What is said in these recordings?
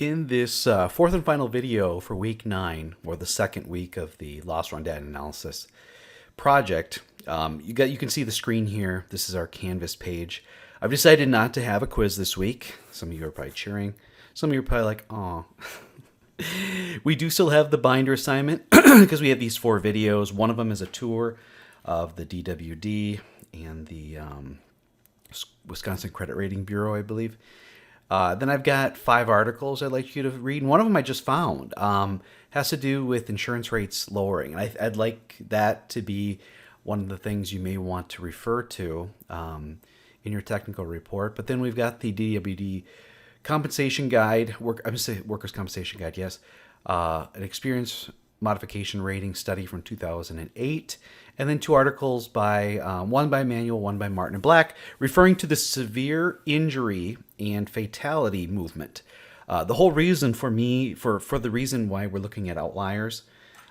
In this fourth and final video for week 9, or the second week of the loss run data analysis project, you can see the screen here. This is our Canvas page. I've decided not to have a quiz this week. Some of you are probably cheering. Some of you are probably like, "Aw." We do still have the binder assignment because we have these 4 videos. One of them is a tour of the DWD and the Wisconsin Credit Rating Bureau, I believe. Then I've got 5 articles I'd like you to read. One of them I just found has to do with insurance rates lowering. And I'd like that to be one of the things you may want to refer to in your technical report. But then we've got the DWD compensation guide, workers' compensation guide, yes. An experience modification rating study from 2008. And then 2 articles by one by Manuel, one by Martin and Black, referring to the severe injury and fatality movement. The whole reason for the reason why we're looking at outliers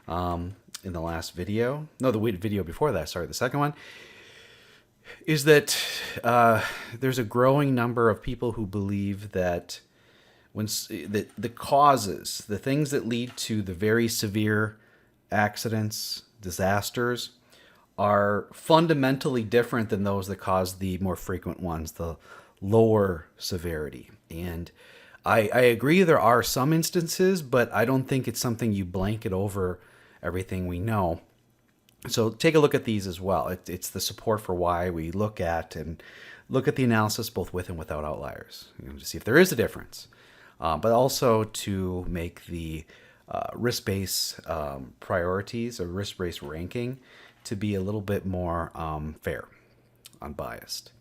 in the last video, no, the video before that, sorry, the second one, is that there's a growing number of people who believe that the causes, the things that lead to the very severe accidents, disasters, are fundamentally different than those that cause the more frequent ones, the lower severity. And I agree there are some instances, but I don't think it's something you blanket over everything we know. So take a look at these as well. It's the support for why we look at the analysis both with and without outliers, to see if there is a difference, but also to make the risk-based priorities or risk-based ranking to be a little bit more fair, unbiased.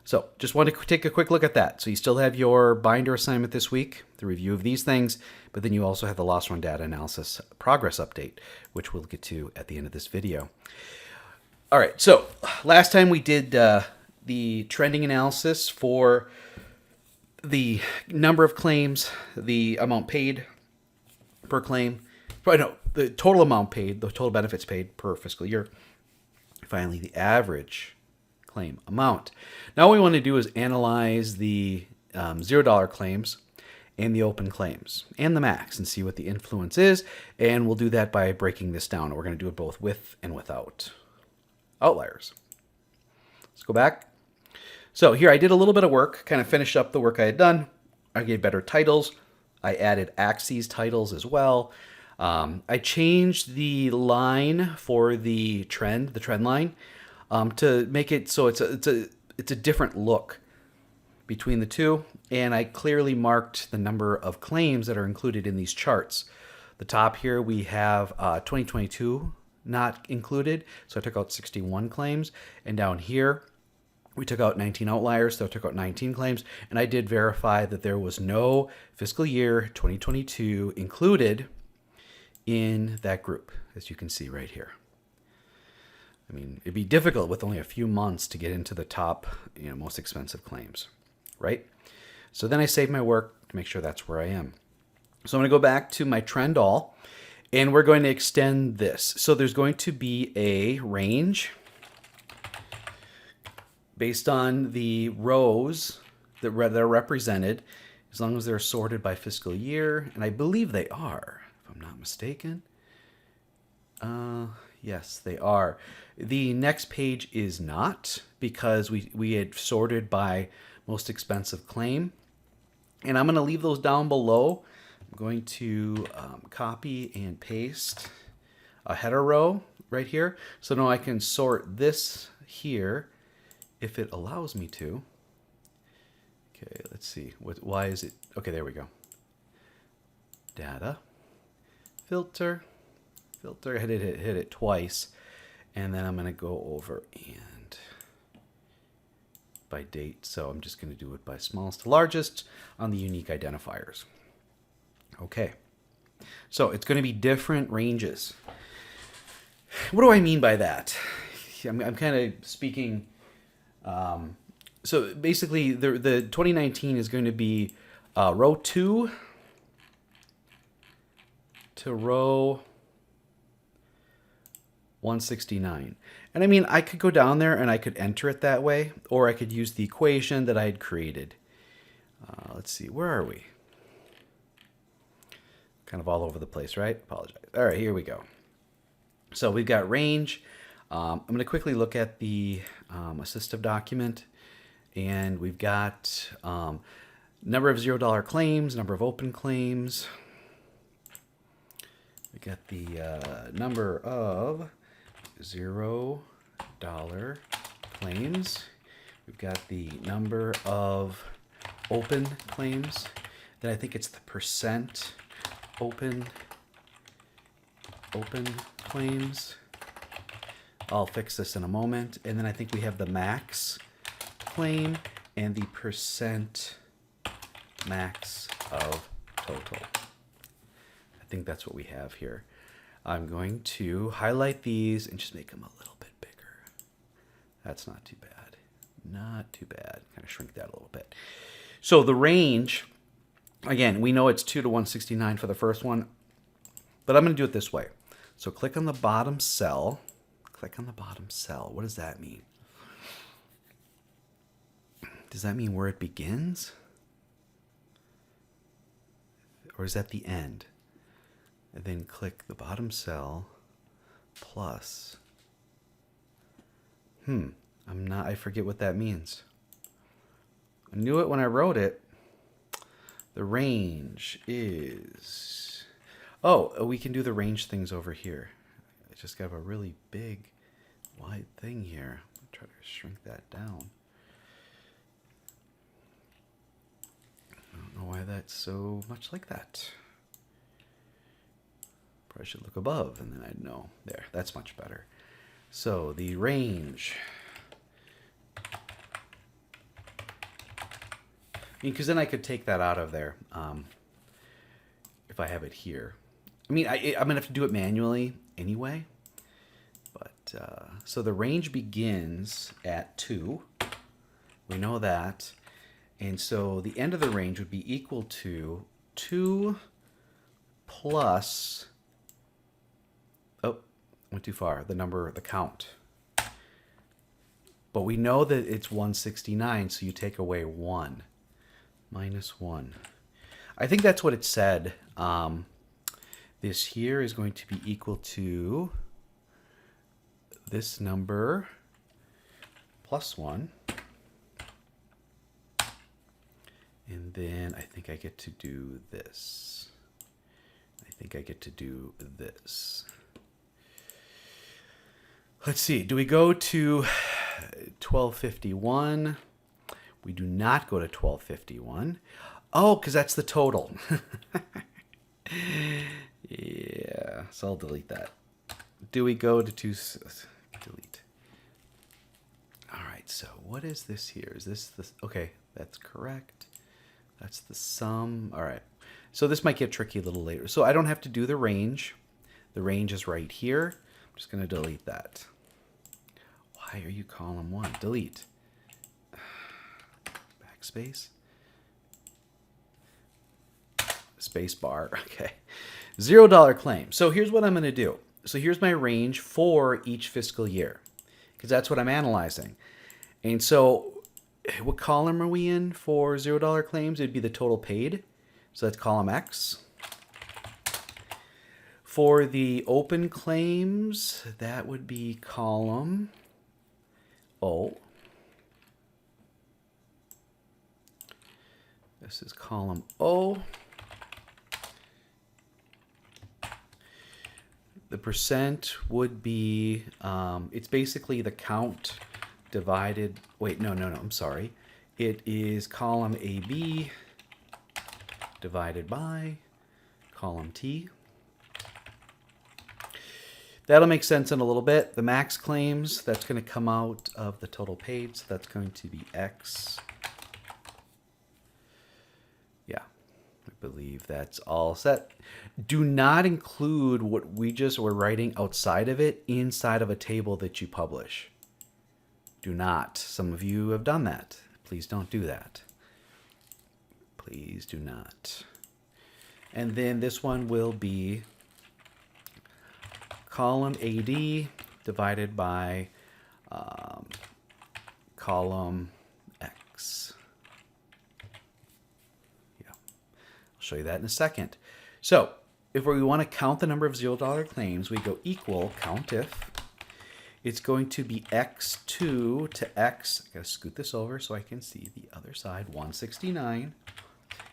So just want to take a quick look at that. So you still have your binder assignment this week, the review of these things, but then you also have the loss run data analysis progress update, which we'll get to at the end of this video. All right, so last time we did the trending analysis for the number of claims, the amount paid per claim, the total amount paid, the total benefits paid per fiscal year. Finally, the average claim amount. Now what we want to do is analyze the $0 claims and the open claims and the max and see what the influence is. And we'll do that by breaking this down. We're going to do it both with and without outliers. Let's go back. So here I did a little bit of work, kind of finished up the work I had done. I gave better titles. I added axes titles as well. I changed the line for the trend line, to make it so it's a different look between the two, and I clearly marked the number of claims that are included in these charts. The top here we have 2022 not included, so I took out 61 claims, and down here we took out 19 outliers, so I took out 19 claims, and I did verify that there was no fiscal year 2022 included in that group, as you can see right here. I mean, it'd be difficult with only a few months to get into the top, most expensive claims, right? So then I saved my work to make sure that's where I am. So I'm going to go back to my trend all, and we're going to extend this. So there's going to be a range based on the rows that are represented, as long as they're sorted by fiscal year, and I believe they are, if I'm not mistaken. Yes, they are. The next page is not, because we had sorted by most expensive claim. And I'm going to leave those down below. I'm going to copy and paste a header row right here. So now I can sort this here if it allows me to. Okay, let's see. Why is it? Okay, there we go. Data. Filter. I hit it twice, and then I'm going to go over and by date. So I'm just going to do it by smallest to largest on the unique identifiers. Okay, so it's going to be different ranges. What do I mean by that? I'm kind of speaking. So basically, the 2019 is going to be row 2 to row 169. And I mean, I could go down there and I could enter it that way, or I could use the equation that I had created. Let's see, where are we? Kind of all over the place, right? Apologize. All right, here we go. So we've got range. I'm going to quickly look at the assistive document, and we've got number of $0 claims, number of open claims. We got the number of $0 claims. We've got the number of open claims. Then I think it's the percent open claims. I'll fix this in a moment. And then I think we have the max claim and the percent max of total. I think that's what we have here. I'm going to highlight these and just make them a little bit bigger. That's not too bad. Not too bad. Kind of shrink that a little bit. So the range, again, we know it's 2 to 169 for the first one, but I'm going to do it this way. So click on the bottom cell. Click on the bottom cell. What does that mean? Does that mean where it begins? Or is that the end? And then click the bottom cell plus. I forget what that means. I knew it when I wrote it. The range is... Oh, we can do the range things over here. I just got a really big, wide thing here. I'll try to shrink that down. I don't know why that's so much like that. Probably should look above and then I'd know. There, that's much better. So the range... Because then I could take that out of there if I have it here. I mean, I'm going to have to do it manually anyway. But so the range begins at 2. We know that. And so the end of the range would be equal to 2 plus... Oh, went too far. The count. But we know that it's 169, so you take away 1. Minus 1. I think that's what it said. This here is going to be equal to this number plus 1. And then I think I get to do this. Let's see. Do we go to 1251? We do not go to 1251. Oh, because that's the total. Yeah, so I'll delete that. Do we go to delete? All right, so what is this here? Is this the... Okay, that's correct. That's the sum. All right. So this might get tricky a little later. So I don't have to do the range. The range is right here. I'm just going to delete that. Why are you column 1? Delete. Backspace. Space bar. Okay. $0 claim. So here's what I'm going to do. So here's my range for each fiscal year, because that's what I'm analyzing. And so what column are we in for $0 claims? It'd be the total paid. So that's column X. For the open claims, that would be column O. This is column O. The percent would be, it's basically the count divided, wait, no, I'm sorry. It is column AB divided by column T. That'll make sense in a little bit. The max claims, that's going to come out of the total paid, so that's going to be X. Yeah, I believe that's all set. Do not include what we just were writing outside of it inside of a table that you publish. Do not. Some of you have done that. Please don't do that. Please do not. And then this one will be column AD divided by column X. Yeah, I'll show you that in a second. So if we want to count the number of $0 claims, we go equal count if. It's going to be x2 to x. I gotta scoot this over so I can see the other side. 169.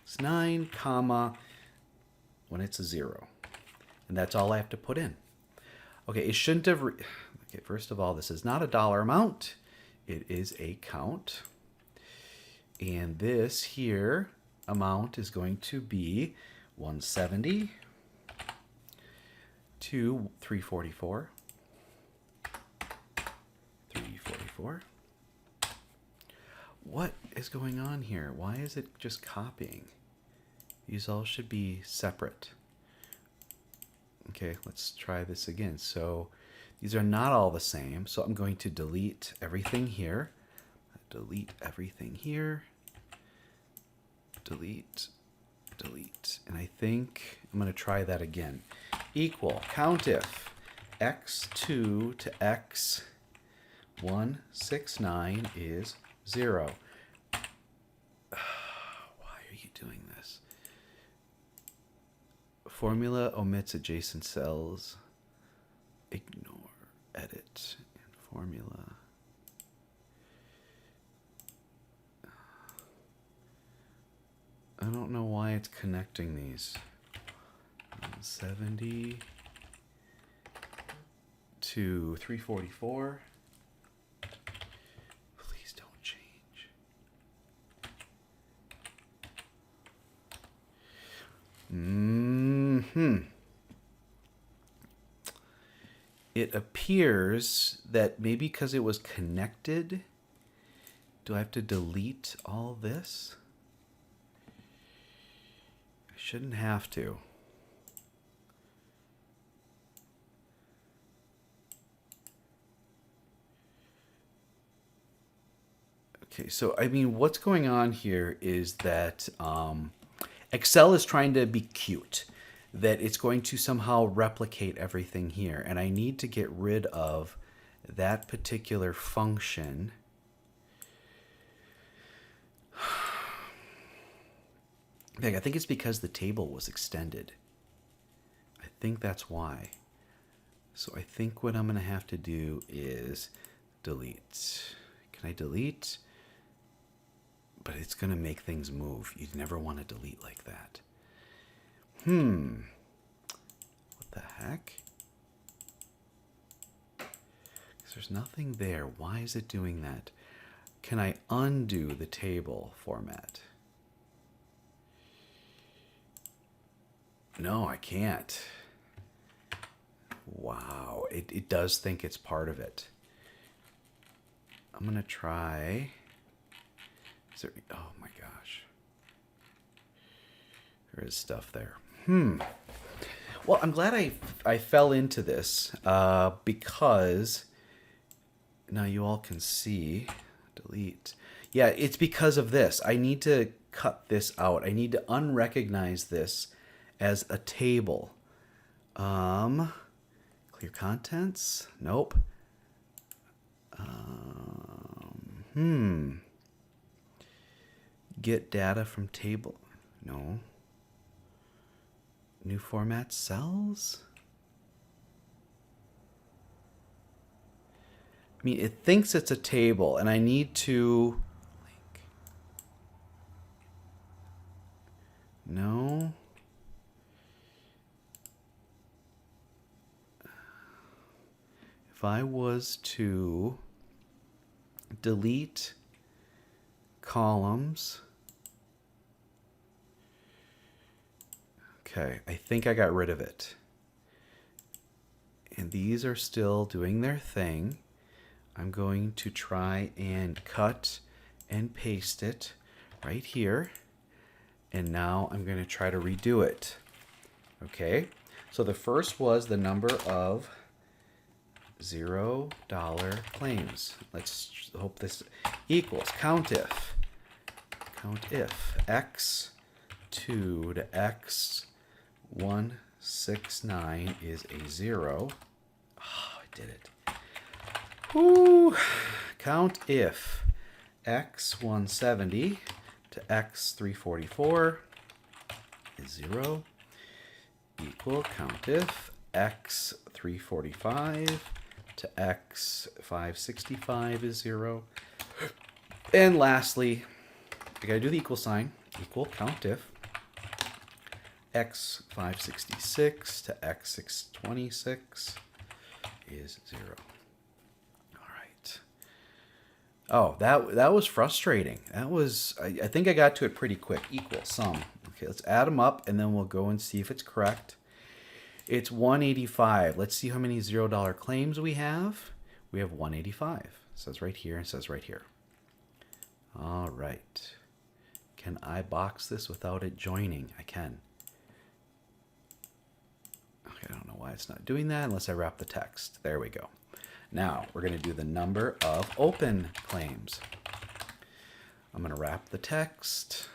It's 9, comma, when it's a 0. And that's all I have to put in. Okay, it shouldn't have... okay, first of all, this is not a dollar amount. It is a count. And this here amount is going to be 170 to 344. 344. What is going on here? Why is it just copying? These all should be separate. Okay, let's try this again. So these are not all the same. So I'm going to delete everything here. Delete everything here. Delete, delete. And I think I'm going to try that again. Equal count if x2 to x169 is 0. Why are you doing this? Formula omits adjacent cells. Ignore, edit, and formula. I don't know why it's connecting these. 70 to 344. Please don't change. It appears that maybe because it was connected, do I have to delete all this? I shouldn't have to. Okay, so I mean, what's going on here is that Excel is trying to be cute, that it's going to somehow replicate everything here, and I need to get rid of that particular function. I think it's because the table was extended. I think that's why. So I think what I'm going to have to do is delete. Can I delete? But it's going to make things move. You'd never want to delete like that. What the heck? Because there's nothing there. Why is it doing that? Can I undo the table format? No, I can't. Wow, it does think it's part of it. I'm going to try... oh my gosh. There is stuff there. Well, I'm glad I fell into this because now you all can see. Delete. Yeah, it's because of this. I need to cut this out. I need to unrecognize this as a table. Clear contents? Nope. Get data from table. No. New format cells? I mean, it thinks it's a table, and I need to... No. If I was to delete columns... Okay, I think I got rid of it. And these are still doing their thing. I'm going to try and cut and paste it right here. And now I'm going to try to redo it. Okay, so the first was the number of $0 claims. Let's hope this equals count if x2 to x169 is a 0. Oh, I did it. Woo. Count if x170 to x344 is 0. equal countif x 345 to x 565 is 0. And lastly, I got to do the equal sign. Equal countif x 566 to x 626 is 0. All right. Oh, that was frustrating. That was, I think I got to it pretty quick. Equal sum. Okay, let's add them up, and then we'll go and see if it's correct. It's 185. Let's see how many $0 claims we have. We have 185. It says right here, and says right here. All right. Can I box this without it joining? I can. Okay, I don't know why it's not doing that unless I wrap the text. There we go. Now, we're going to do the number of open claims. I'm going to wrap the text.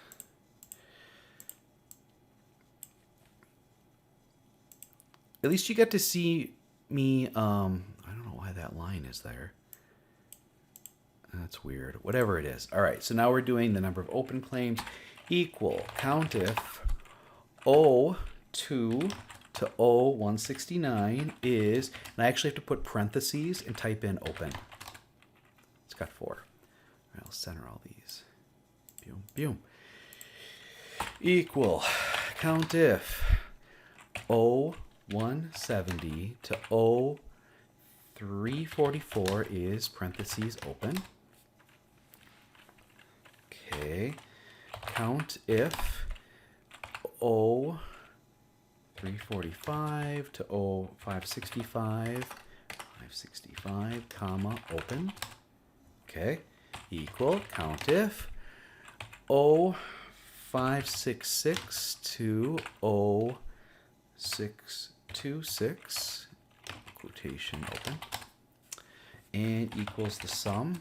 At least you get to see me, I don't know why that line is there. That's weird. Whatever it is. All right, so now we're doing the number of open claims equal countif O2 to O169 is, and I actually have to put parentheses and type in open. It's got 4. All right, I'll center all these. Boom, boom. Equal countif O170 to O344 is parentheses open. Okay. Count if O345 to O565, 565, comma, open. Okay. Equal count if O566 to O626, quotation open, and equals the sum.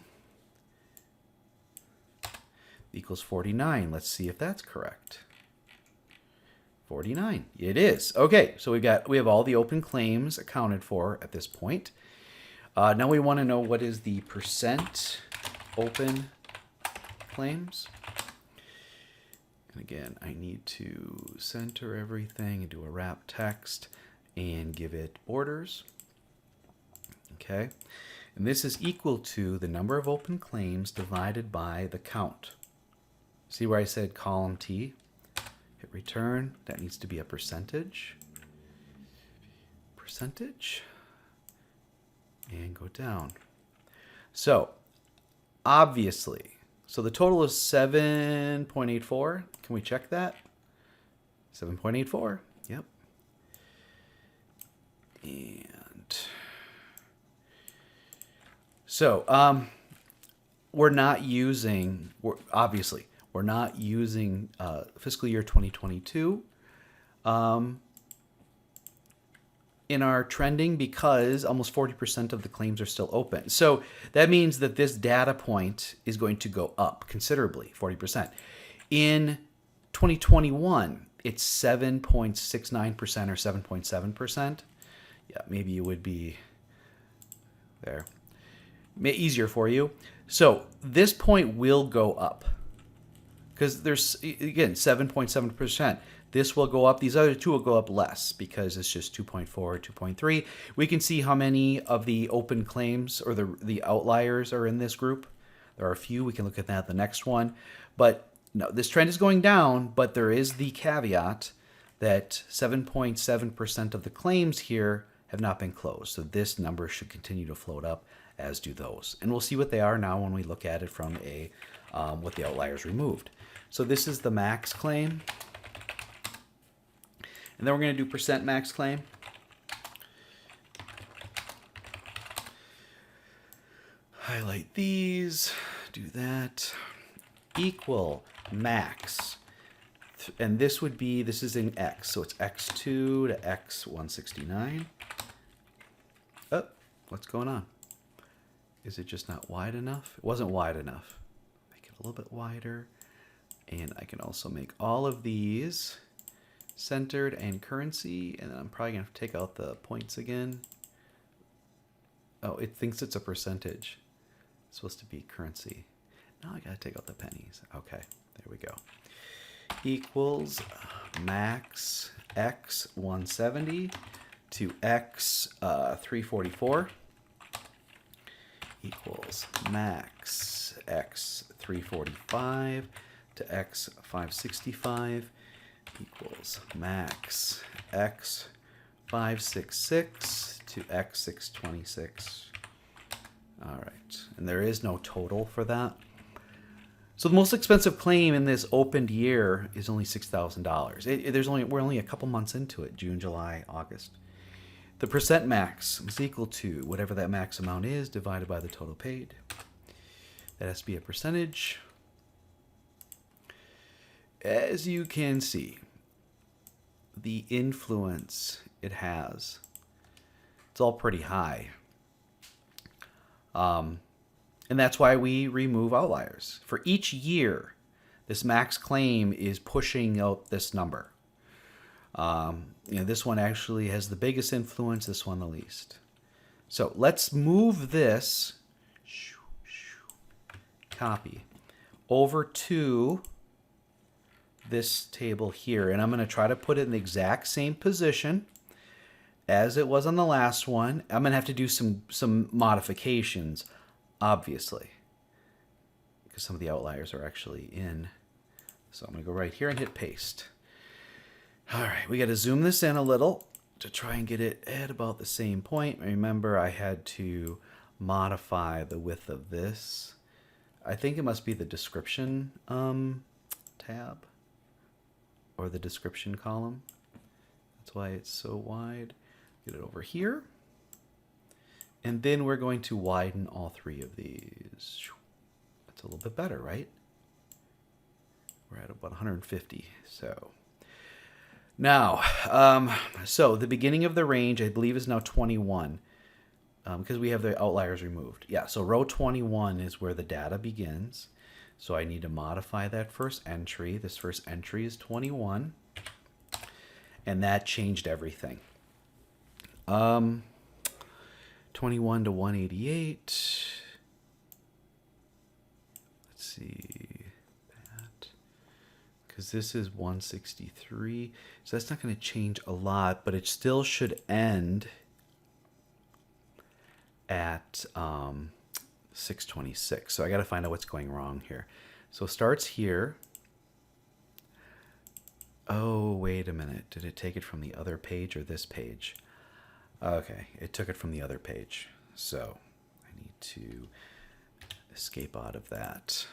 Equals 49. Let's see if that's correct. 49. It is. Okay, so we have all the open claims accounted for at this point. Now we want to know what is the percent open claims. And again, I need to center everything and do a wrap text and give it borders. Okay, and this is equal to the number of open claims divided by the count. See where I said column T? Hit return. That needs to be a percentage. Percentage. And go down. So, obviously, so the total is 7.84. Can we check that? 7.84. Yep. And so, we're not using fiscal year 2022 in our trending because almost 40% of the claims are still open. So that means that this data point is going to go up considerably, 40%. In 2021, it's 7.69% or 7.7%. Yeah, maybe it would be there. Easier for you. So this point will go up because there's, again, 7.7%. This will go up. These other two will go up less because it's just 2.4 or 2.3. We can see how many of the open claims or the outliers are in this group. There are a few. We can look at that the next one. But no, this trend is going down, but there is the caveat that 7.7% of the claims here have not been closed. So this number should continue to float up, as do those. And we'll see what they are now when we look at it from a with the outliers removed. So this is the max claim. And then we're going to do percent max claim. Highlight these, do that. Equal max. And this would be, this is in X. So it's X2 to X169. Oh, what's going on? Is it just not wide enough? It wasn't wide enough. Make it a little bit wider. And I can also make all of these centered and currency, and then I'm probably gonna have to take out the points again. Oh, it thinks it's a percentage. It's supposed to be currency. Now I gotta take out the pennies. Okay, there we go. Equals max x 170 to x 344 equals max x 345 to x 565 equals max x 566 to x 626. All right, and there is no total for that. So the most expensive claim in this opened year is only $6,000. We're only a couple months into it, June, July, August. The percent max is equal to whatever that max amount is divided by the total paid. That has to be a percentage. As you can see, the influence it has, it's all pretty high. And that's why we remove outliers. For each year, this max claim is pushing out this number. This one actually has the biggest influence, this one the least. So let's move this copy over to this table here. And I'm going to try to put it in the exact same position as it was on the last one. I'm going to have to do some modifications, obviously, because some of the outliers are actually in. So I'm going to go right here and hit paste. All right, we got to zoom this in a little to try and get it at about the same point. Remember, I had to modify the width of this. I think it must be the description tab or the description column. That's why it's so wide. Get it over here. And then we're going to widen all three of these. That's a little bit better, right? We're at about 150. So now, so the beginning of the range, I believe, is now 21 because we have the outliers removed. Yeah, so row 21 is where the data begins. So I need to modify that first entry. This first entry is 21. And that changed everything. 21 to 188. Let's see that. Because this is 163. So that's not going to change a lot, but it still should end at 626. So I got to find out what's going wrong here. So it starts here. Oh, wait a minute. Did it take it from the other page or this page? Okay, it took it from the other page. So I need to escape out of that.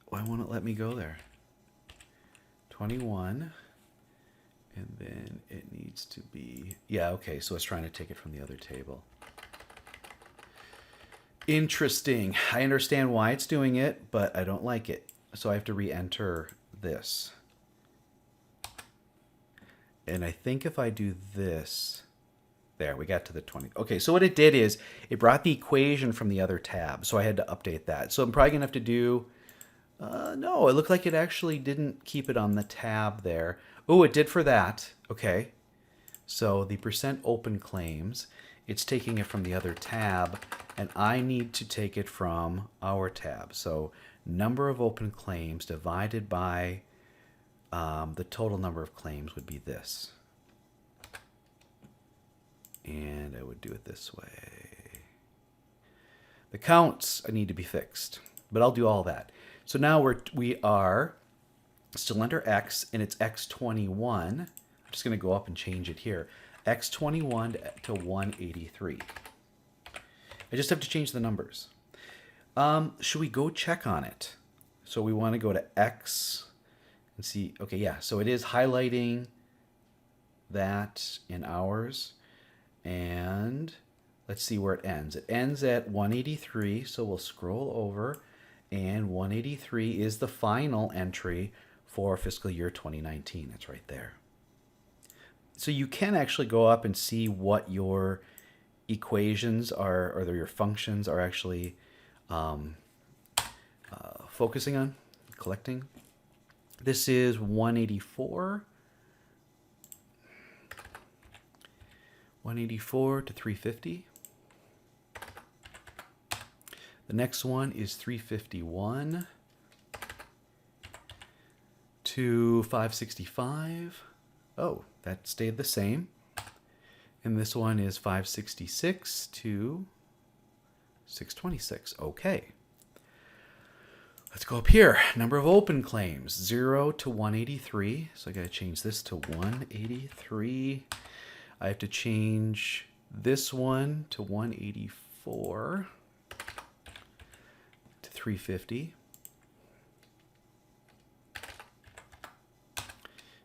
Why won't it let me go there? 21. And then it needs to be, yeah, okay, so it's trying to take it from the other table. Interesting. I understand why it's doing it, but I don't like it. So I have to re-enter this. And I think if I do this, there, we got to the 20. Okay, so what it did is it brought the equation from the other tab. So I had to update that. So I'm probably going to have to do, no, it looked like it actually didn't keep it on the tab there. Oh, it did for that. Okay. So the percent open claims, it's taking it from the other tab, and I need to take it from our tab. So number of open claims divided by the total number of claims would be this. And I would do it this way. The counts I need to be fixed, but I'll do all that. So now we are still under X, and it's X21. I'm just going to go up and change it here. X21 to 183. I just have to change the numbers. Should we go check on it? So we want to go to X and see. Okay, yeah, so it is highlighting that in ours. And let's see where it ends. It ends at 183, so we'll scroll over, and 183 is the final entry for fiscal year 2019. It's right there. So you can actually go up and see what your equations are, or your functions are actually focusing on, collecting. This is 184. 184 to 350. The next one is 351 to 565. Oh, that stayed the same. And this one is 566 to 626. Okay. Let's go up here. Number of open claims, 0 to 183. So I got to change this to 183. I have to change this one to 184 to 350.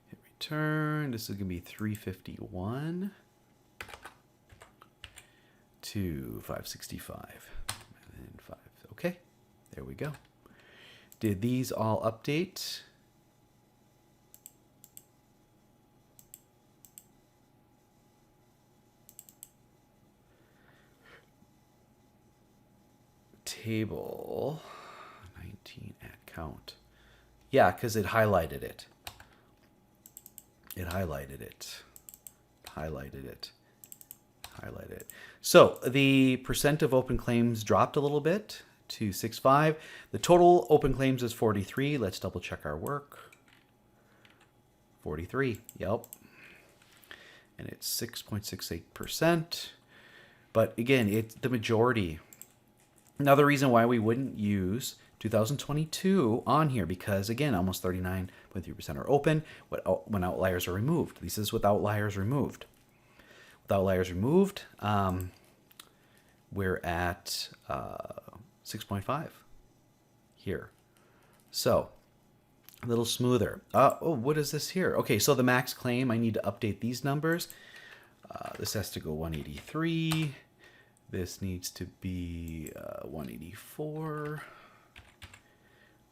Hit return. This is going to be 351 to 565. And then 5. Okay, there we go. Did these all update? Table 19 at count. Yeah, because it highlighted it. It highlighted it. Highlighted it. Highlighted it. So the percent of open claims dropped a little bit to 6.5. The total open claims is 43. Let's double check our work. 43. Yep. And it's 6.68%. But again, it's the majority. Another reason why we wouldn't use 2022 on here, because again, almost 39.3% are open when outliers are removed. This is with outliers removed. With outliers removed, we're at 6.5 here. So a little smoother. Oh, what is this here? Okay, so the max claim, I need to update these numbers. This has to go 183. This needs to be 184.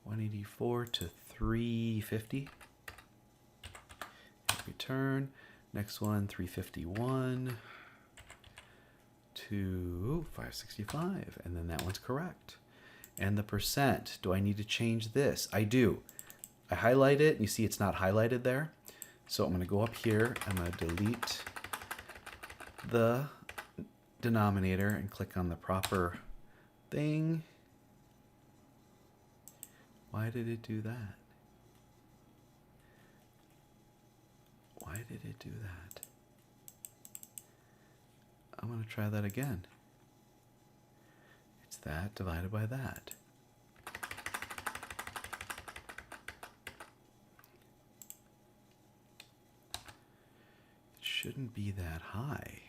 184 to 350. Return. Next one, 351 to 565. And then that one's correct. And the percent, do I need to change this? I do. I highlight it, and you see it's not highlighted there. So I'm going to go up here. I'm going to delete the denominator and click on the proper thing. Why did it do that? Why did it do that? I'm going to try that again. It's that divided by that. It shouldn't be that high.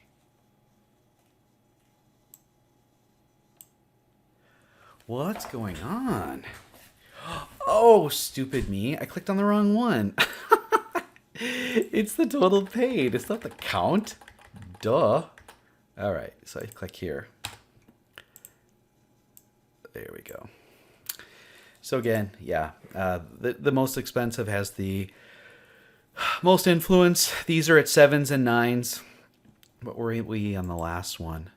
What's going on? Oh, stupid me. I clicked on the wrong one. It's the total paid. It's not the count. Duh. All right, so I click here. There we go. So again, yeah, the most expensive has the most influence. These are at 7s and 9s. What were we on the last one?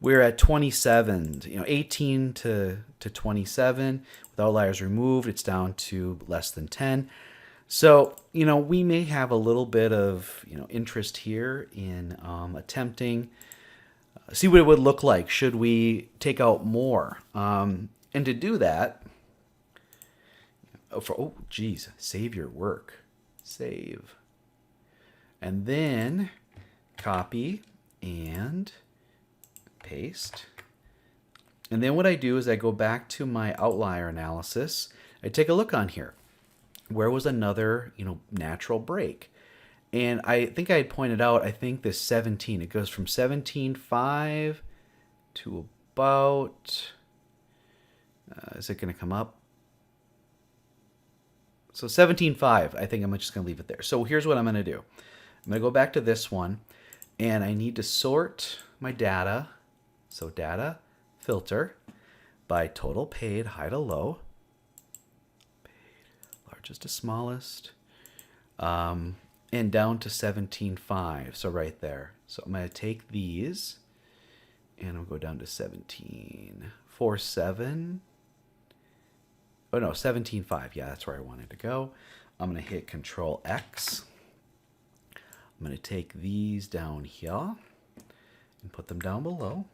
We're at 27, 18 to 27. With outliers removed, it's down to less than 10. So, we may have a little bit of, interest here in attempting, see what it would look like should we take out more. And to do that, save your work. Save. And then copy and paste. And then what I do is I go back to my outlier analysis. I take a look on here. Where was another, natural break? And I think I had pointed out, I think this 17, it goes from 17.5 to about, is it going to come up? So 17.5, I think I'm just going to leave it there. So here's what I'm going to do. I'm going to go back to this one, and I need to sort my data. So data, filter, by total paid, high to low. Largest to smallest, and down to 17.5. So right there. So I'm going to take these, and I'll go down to 17.47. Oh no, 17.5. Yeah, that's where I wanted to go. I'm going to hit Control X. I'm going to take these down here and put them down below.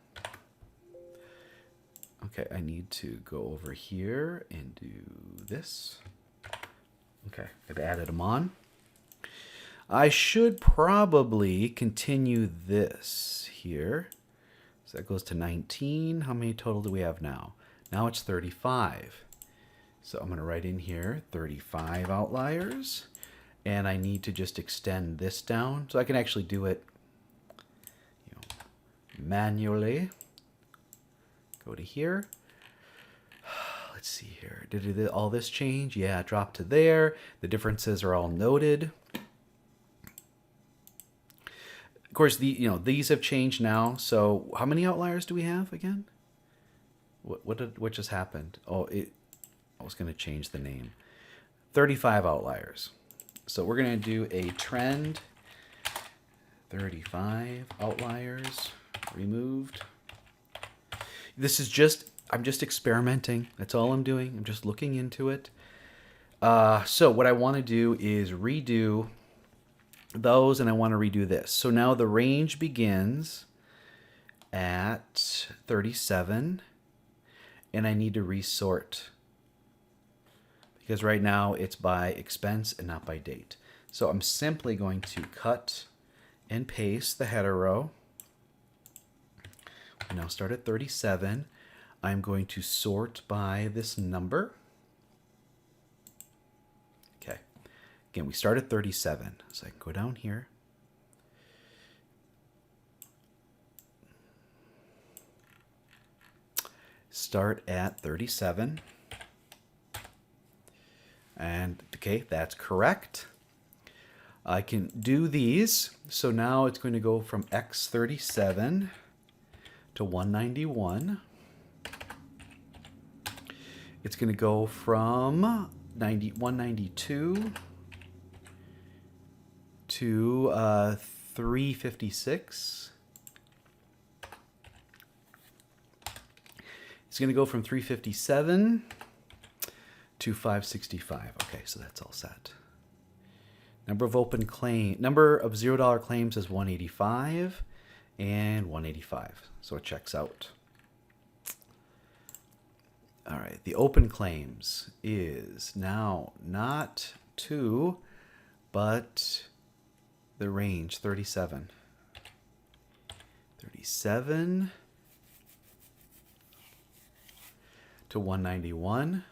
Okay, I need to go over here and do this. Okay, I've added them on. I should probably continue this here. So that goes to 19. How many total do we have now? Now it's 35. So I'm going to write in here 35 outliers. And I need to just extend this down. So I can actually do it manually. Go to here. Let's see here. Did all this change? Yeah, it dropped to there. The differences are all noted. Of course, these have changed now. So how many outliers do we have again? What just happened? Oh, I was going to change the name. 35 outliers. So we're going to do a trend. 35 outliers removed. This is just, I'm just experimenting. That's all I'm doing. I'm just looking into it. So what I want to do is redo those, and I want to redo this. So now the range begins at 37, and I need to resort because right now it's by expense and not by date. So I'm simply going to cut and paste the header row. We now start at 37. I'm going to sort by this number. Okay. Again, we start at 37. So I can go down here. Start at 37. And okay, that's correct. I can do these. So now it's going to go from X37 to 191. It's going to go from 192 to 356. It's going to go from 357 to 565. Okay, so that's all set. Number of $0 claims is 185 and 185. So it checks out. All right, the open claims is now not 2, but the range 37. 37 to 191.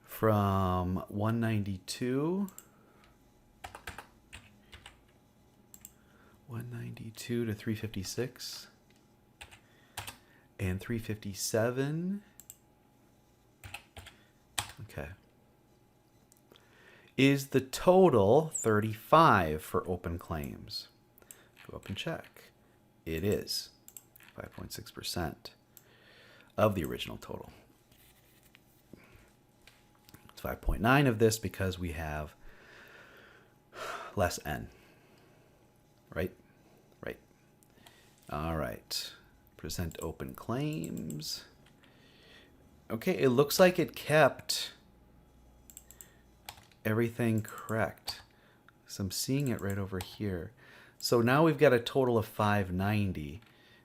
From 192 to 356 and 357. Okay. Is the total 35 for open claims? Go up and check. It is 5.6% of the original total. It's 5.9 of this because we have less N. Right? Right. All right. Present open claims. Okay, it looks like it kept everything correct. So I'm seeing it right over here. So now we've got a total of 590.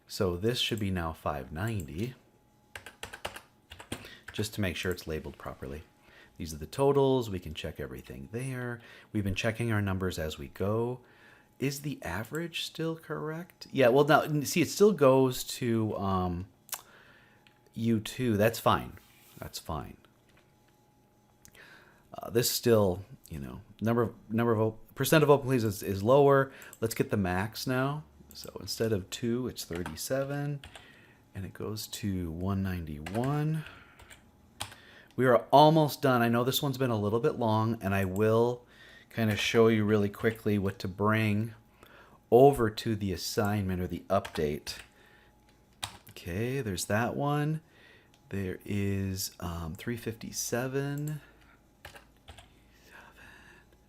So this should be now 590. Just to make sure it's labeled properly. These are the totals. We can check everything there. We've been checking our numbers as we go. Is the average still correct? Yeah, well, now, see, it still goes to U2. That's fine. That's fine. This still, percent of open claims is lower. Let's get the max now. So instead of 2, it's 37. And it goes to 191. We are almost done. I know this one's been a little bit long, and I will kind of show you really quickly what to bring over to the assignment or the update. Okay, there's that one. There is 357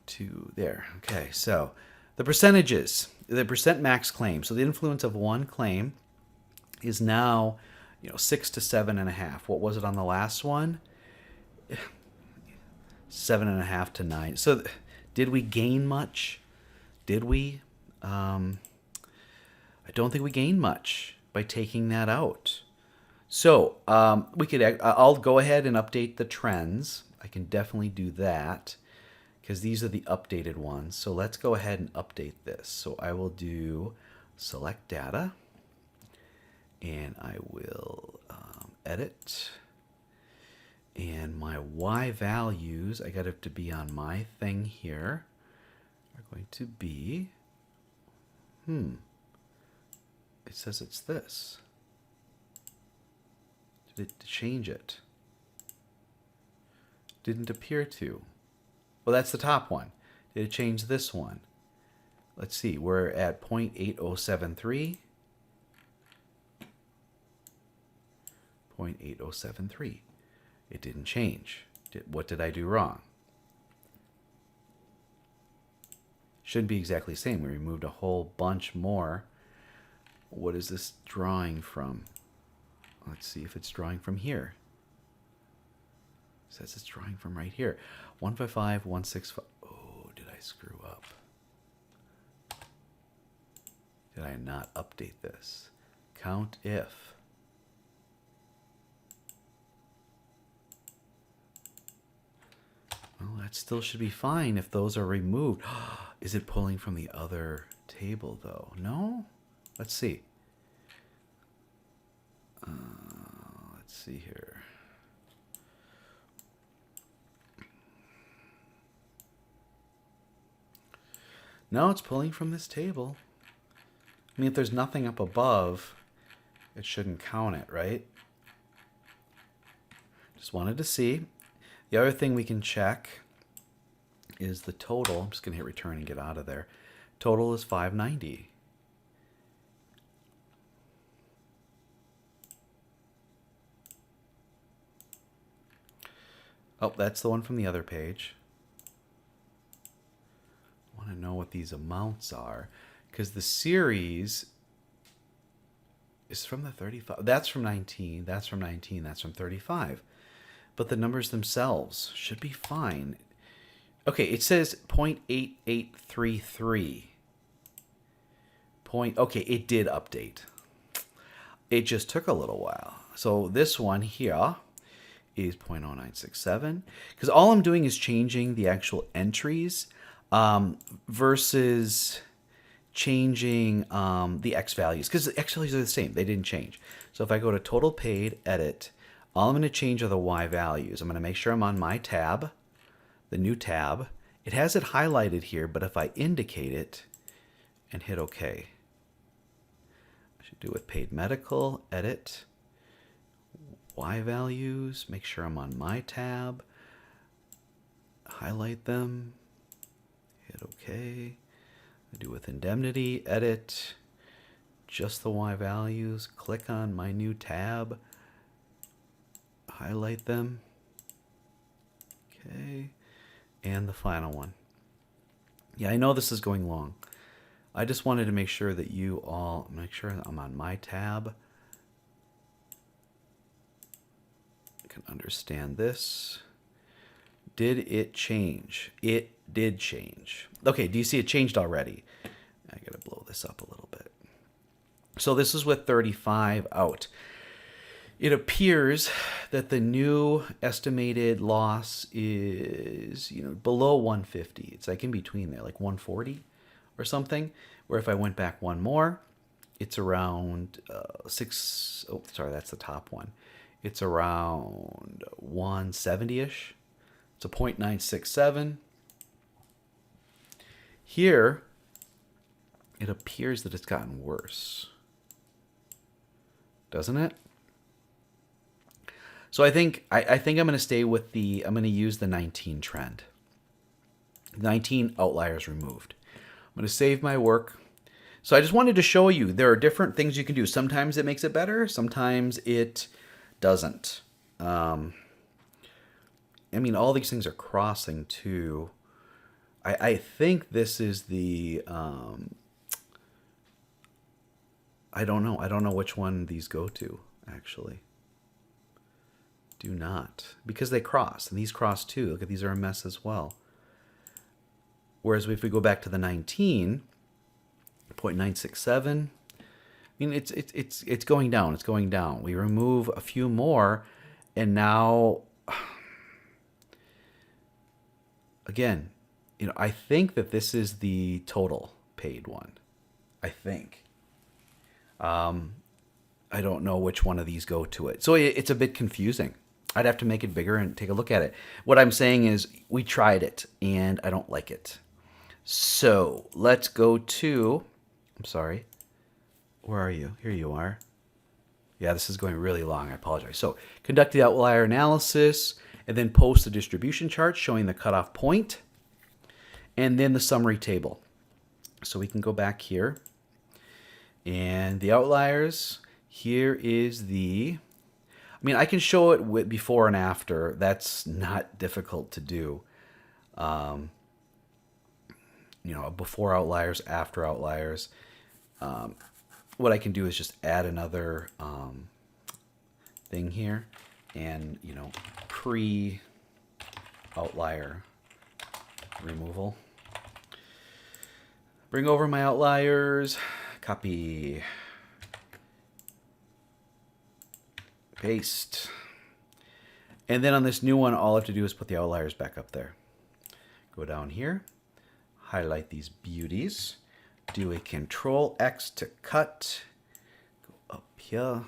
to there. Okay, so the percentages, the percent max claim. So the influence of one claim is now 6 to 7.5. What was it on the last one? 7.5 to 9. So did we gain much? Did we? I don't think we gained much by taking that out. So I'll go ahead and update the trends. I can definitely do that because these are the updated ones. So let's go ahead and update this. So I will do select data, and I will edit. And my Y values, I got it to be on my thing here, are going to be, it says it's this. Did it change it? Didn't appear to. Well, that's the top one. Did it change this one? Let's see, we're at 0.8073. 0.8073. It didn't change. What did I do wrong? Shouldn't be exactly the same. We removed a whole bunch more. What is this drawing from? Let's see if it's drawing from here. It says it's drawing from right here. 155, 165. Oh, did I screw up? Did I not update this? Count if. Well, that still should be fine if those are removed. Is it pulling from the other table, though? No? Let's see. Let's see here. No, it's pulling from this table. I mean, if there's nothing up above, it shouldn't count it, right? Just wanted to see. The other thing we can check is the total. I'm just going to hit return and get out of there. Total is 590. Oh, that's the one from the other page. I want to know what these amounts are because the series is from the 35. That's from 19. That's from 19. That's from 35. But the numbers themselves should be fine. Okay, it says 0.8833. Okay, it did update. It just took a little while. So this one here is 0.0967. Because all I'm doing is changing the actual entries versus changing the X values. Because the X values are the same. They didn't change. So if I go to total paid, edit, all I'm going to change are the Y values. I'm going to make sure I'm on my tab, the new tab. It has it highlighted here, but if I indicate it and hit OK, I should do with paid medical, edit, Y values, make sure I'm on my tab, highlight them, hit OK. I do with indemnity, edit, just the Y values, click on my new tab, highlight them. Okay. And the final one. Yeah, I know this is going long. I just wanted to make sure that you all, make sure I'm on my tab. I can understand this. Did it change? It did change. Okay, do you see it changed already? I gotta blow this up a little bit. So this is with 35 out. It appears that the new estimated loss is, below 150. It's like in between there, like 140 or something. Where if I went back one more, it's around that's the top one. It's around 170-ish. It's a 0.967. Here, it appears that it's gotten worse. Doesn't it? So I think I'm going to stay with I'm going to use the 19 trend. 19 outliers removed. I'm going to save my work. So I just wanted to show you there are different things you can do. Sometimes it makes it better. Sometimes it doesn't. I mean, all these things are crossing too. I think this is the, I don't know. I don't know which one these go to, actually. Do not, because they cross, and these cross too. Look at, these are a mess as well. Whereas if we go back to the 19, 0.967, mean, it's going down. It's going down. We remove a few more, and now, again, I think that this is the total paid one. I think. I don't know which one of these go to it. So it's a bit confusing. I'd have to make it bigger and take a look at it. What I'm saying is we tried it and I don't like it. So let's go to, I'm sorry, where are you? Here you are. Yeah, this is going really long. I apologize. So conduct the outlier analysis and then post the distribution chart showing the cutoff point and then the summary table. So we can go back here and the outliers. Here is the, I mean, I can show it with before and after. That's not difficult to do. Before outliers, after outliers. What I can do is just add another thing here and, pre-outlier removal. Bring over my outliers, copy, paste. And then on this new one, all I have to do is put the outliers back up there. Go down here, highlight these beauties, do a Control X to cut, go up here,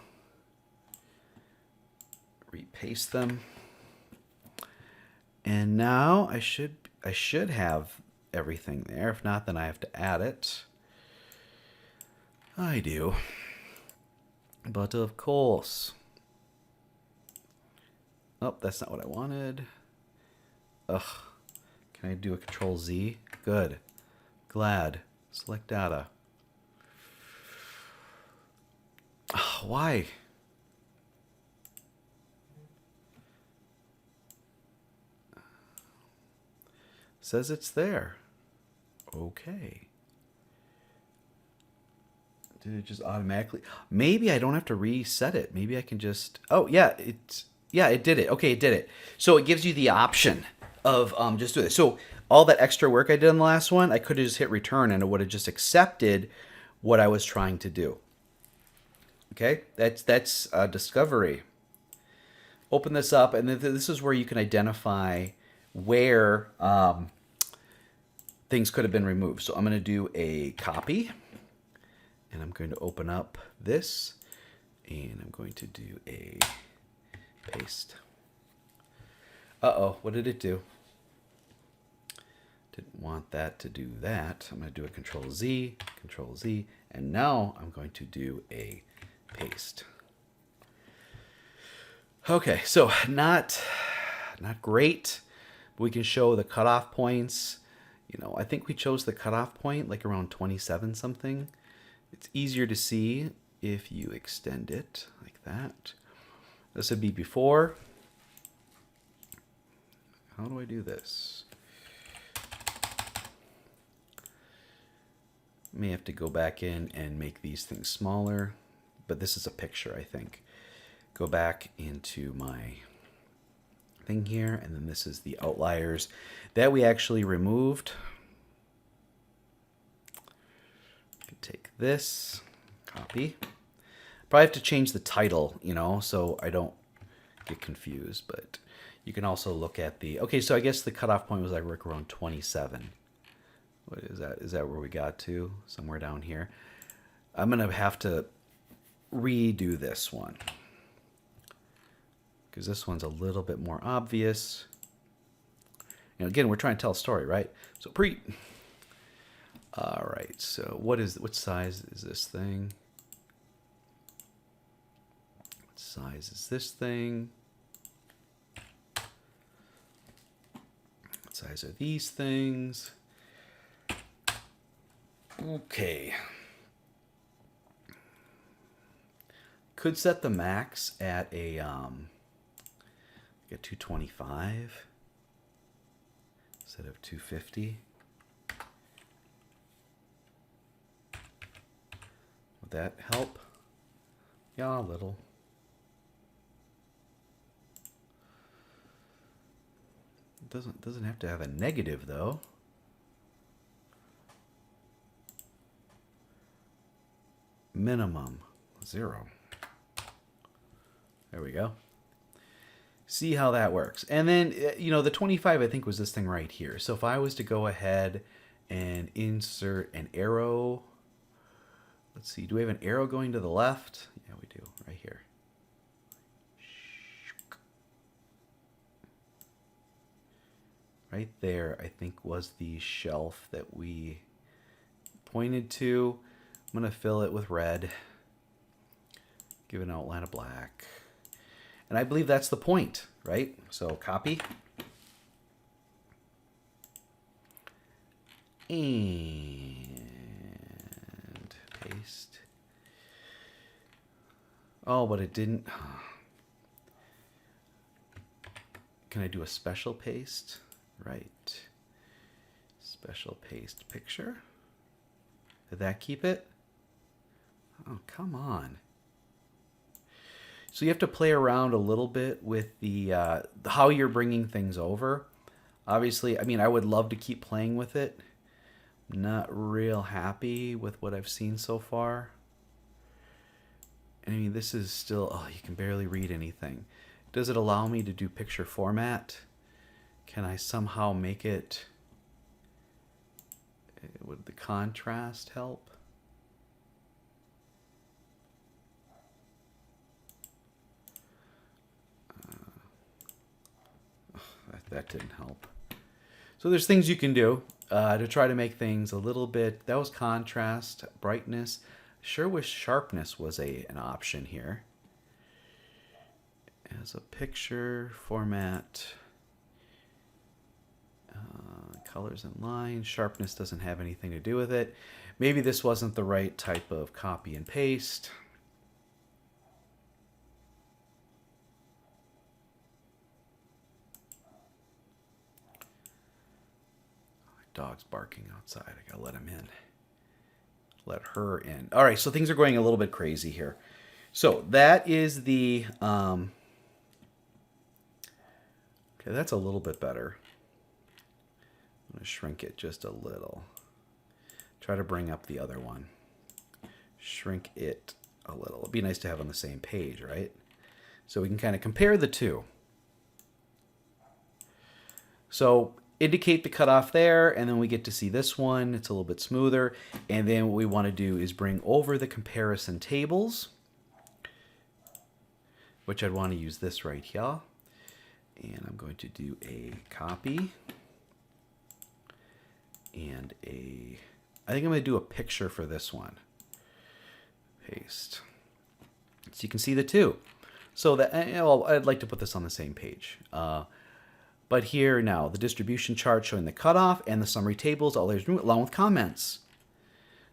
repaste them. And now I should have everything there. If not, then I have to add it. I do. But of course. Oh, that's not what I wanted. Ugh. Can I do a Control Z? Good. Glad. Select data. Oh, why? Says it's there. Okay. Did it just automatically? Maybe I don't have to reset it. Maybe I can just. Oh yeah, it did it. Okay, it did it. So it gives you the option of just do this. So all that extra work I did in the last one, I could have just hit return and it would have just accepted what I was trying to do. Okay, that's discovery. Open this up, and this is where you can identify where things could have been removed. So I'm going to do a copy, and I'm going to open up this, and I'm going to do a paste. Uh-oh, what did it do? Didn't want that to do that. I'm going to do a Control Z, and now I'm going to do a paste. Okay, so not great. But we can show the cutoff points. I think we chose the cutoff point like around 27 something. It's easier to see if you extend it like that. This would be before. How do I do this? May have to go back in and make these things smaller, but this is a picture, I think. Go back into my thing here, and then this is the outliers that we actually removed. Take this, copy. Probably have to change the title, so I don't get confused, but you can also look at the, okay, so I guess the cutoff point was like around 27. What is that? Is that where we got to? Somewhere down here. I'm going to have to redo this one because this one's a little bit more obvious. Again, we're trying to tell a story, right? So all right, so what size is this thing? What size is this thing? What size are these things? Okay. Could set the max at a 225 instead of 250. Would that help? Yeah, a little. It doesn't have to have a negative though. minimum 0. There we go. See how that works. And then, you know, the 25, I think, was this thing right here. So if I was to go ahead and insert an arrow, let's see, do we have an arrow going to the left? Yeah, we do, right here. Right there, I think, was the shelf that we pointed to. I'm going to fill it with red. Give it an outline of black. And I believe that's the point, right? So copy. And paste. Oh, but it didn't. Can I do a special paste? Right. Special paste picture. Did that keep it? Oh, come on. So you have to play around a little bit with the how you're bringing things over. Obviously, I mean, I would love to keep playing with it. I'm not real happy with what I've seen so far. I mean, this is still, oh, you can barely read anything. Does it allow me to do picture format? Can I somehow make it, would the contrast help? That didn't help. So there's things you can do to try to make things a little bit, that was contrast, brightness. Sure wish sharpness was an option here. As a picture format, colors and lines, sharpness doesn't have anything to do with it. Maybe this wasn't the right type of copy and paste. Dog's barking outside. I gotta let him in. Let her in. All right, so things are going a little bit crazy here. So that is the... okay, that's a little bit better. I'm going to shrink it just a little. Try to bring up the other one. Shrink it a little. It'd be nice to have on the same page, right? So we can kind of compare the two. So indicate the cutoff there, and then we get to see this one. It's a little bit smoother. And then what we want to do is bring over the comparison tables, which I'd want to use this right here. And I'm going to do a copy and I think I'm going to do a picture for this one. Paste. So you can see the two. So that, well, I'd like to put this on the same page. But here now, the distribution chart showing the cutoff and the summary tables, all there's room, along with comments.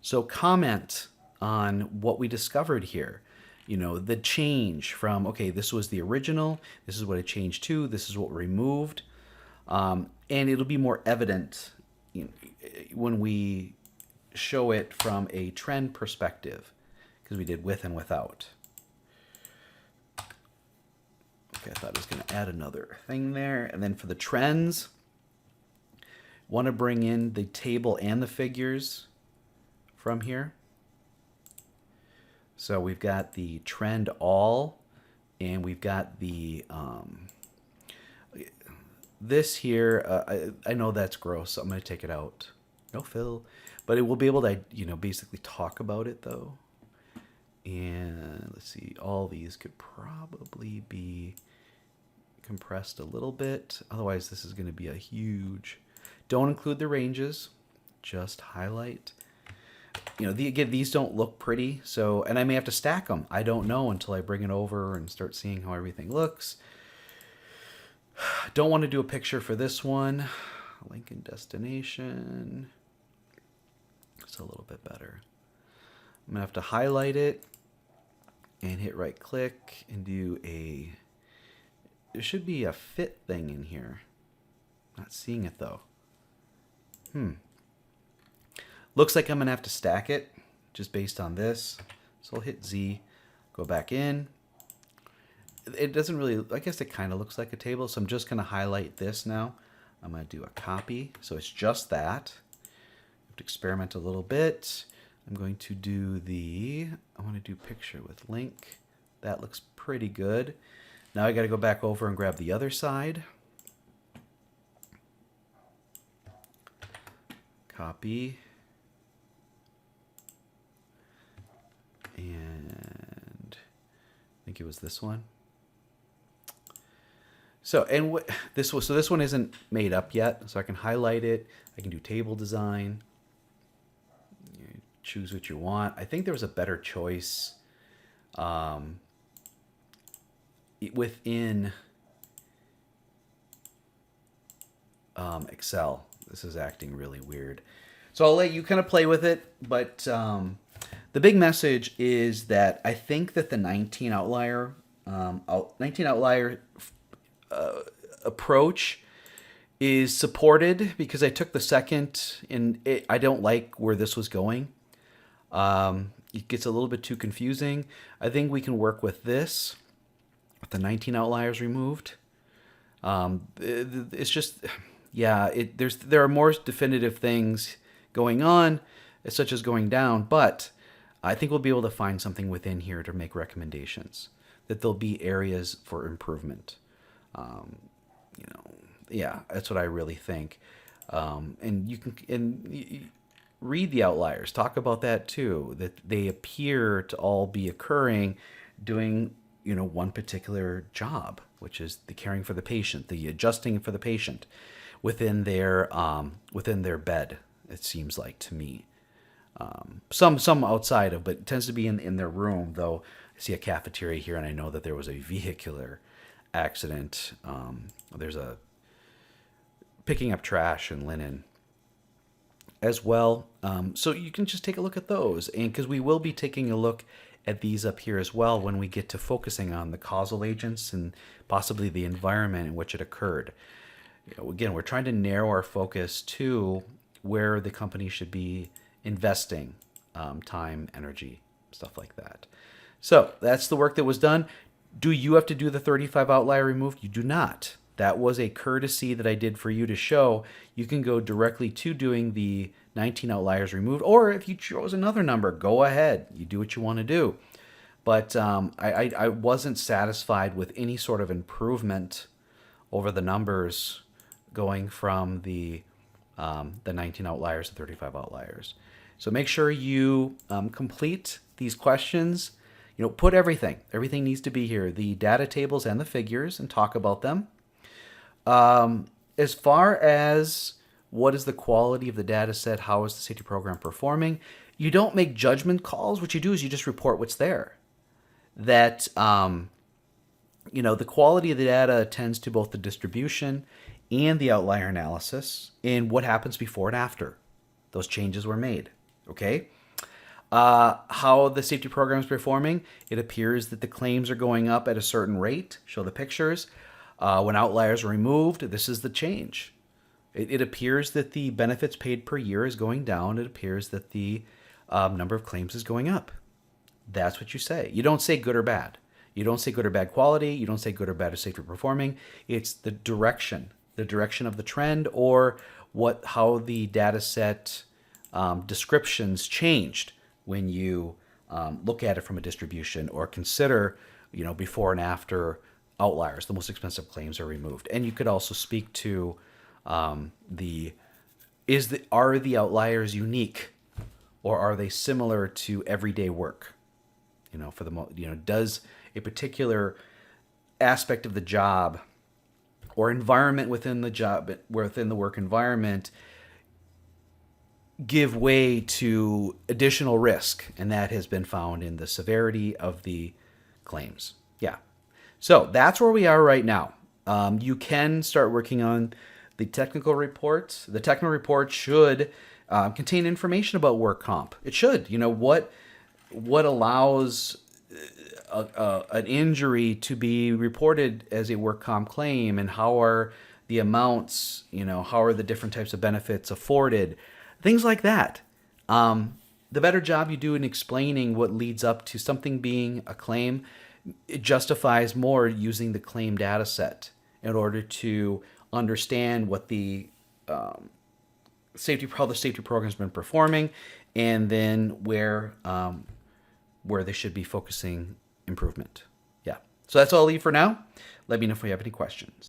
So comment on what we discovered here. You know, the change from, okay, this was the original, this is what it changed to, this is what we removed. And it'll be more evident, you know, when we show it from a trend perspective, because we did with and without. Okay, I thought I was going to add another thing there. And then for the trends, want to bring in the table and the figures from here. So we've got the trend all, and we've got the, this here, I know that's gross, so I'm going to take it out. No fill. But it will be able to, you know, basically talk about it, though. And let's see, all these could probably be compressed a little bit. Otherwise, this is going to be a huge... Don't include the ranges, just highlight. You know, again, these don't look pretty, so, and I may have to stack them. I don't know until I bring it over and start seeing how everything looks. Don't want to do a picture for this one. Link and destination. It's a little bit better. I'm going to have to highlight it and hit right click and do a... There should be a fit thing in here. Not seeing it though. Looks like I'm going to have to stack it just based on this. So I'll hit Z, go back in. It doesn't really, I guess it kind of looks like a table. So I'm just going to highlight this now. I'm going to do a copy. So it's just that. I have to experiment a little bit. I'm going to do I want to do picture with link. That looks pretty good. Now I got to go back over and grab the other side. Copy. And I think it was this one. So, and this one isn't made up yet, so I can highlight it. I can do table design. You choose what you want. I think there was a better choice within Excel. This is acting really weird. So I'll let you kind of play with it, but the big message is that I think that the 19 outlier approach is supported because I took the second and I don't like where this was going. It gets a little bit too confusing. I think we can work with this, with the 19 outliers removed. It's just, yeah, there are more definitive things going on, such as going down, but I think we'll be able to find something within here to make recommendations, that there'll be areas for improvement. Yeah, that's what I really think. And you can read the outliers, talk about that too, that they appear to all be occurring doing, one particular job, which is the caring for the patient, the adjusting for the patient within their bed, it seems like to me. Some outside of, but it tends to be in their room, though I see a cafeteria here and I know that there was a vehicular accident. There's a picking up trash and linen as well. So you can just take a look at those, and because we will be taking a look at these up here as well when we get to focusing on the causal agents and possibly the environment in which it occurred. Again, we're trying to narrow our focus to where the company should be investing time, energy, stuff like that. So that's the work that was done. Do you have to do the 35 outlier removed? You do not. That was a courtesy that I did for you to show. You can go directly to doing the 19 outliers removed, or if you chose another number, go ahead. You do what you want to do. But I wasn't satisfied with any sort of improvement over the numbers going from the 19 outliers to 35 outliers. So make sure you complete these questions. Put everything. Everything needs to be here. The data tables and the figures, and talk about them. As far as what is the quality of the data set, how is the safety program performing, you don't make judgment calls. What you do is you just report what's there. That, the quality of the data attends to both the distribution and the outlier analysis and what happens before and after those changes were made. Okay? How the safety program is performing, it appears that the claims are going up at a certain rate. Show the pictures. When outliers are removed, this is the change. It appears that the benefits paid per year is going down. It appears that the number of claims is going up. That's what you say. You don't say good or bad. You don't say good or bad quality. You don't say good or bad or safety performing. It's the direction of the trend, or how the data set descriptions changed when you look at it from a distribution, or consider, before and after outliers, the most expensive claims are removed. And you could also speak to are the outliers unique, or are they similar to everyday work? Does a particular aspect of the job or environment within the work environment give way to additional risk? And that has been found in the severity of the claims. Yeah. So that's where we are right now. You can start working on the technical reports. The technical report should contain information about work comp. It should. What allows an injury to be reported as a work comp claim, and how are the amounts, how are the different types of benefits afforded, things like that. The better job you do in explaining what leads up to something being a claim, it justifies more using the claim data set in order to understand what how the safety program has been performing, and then where they should be focusing improvement. Yeah. So that's all I'll leave for now. Let me know if you have any questions.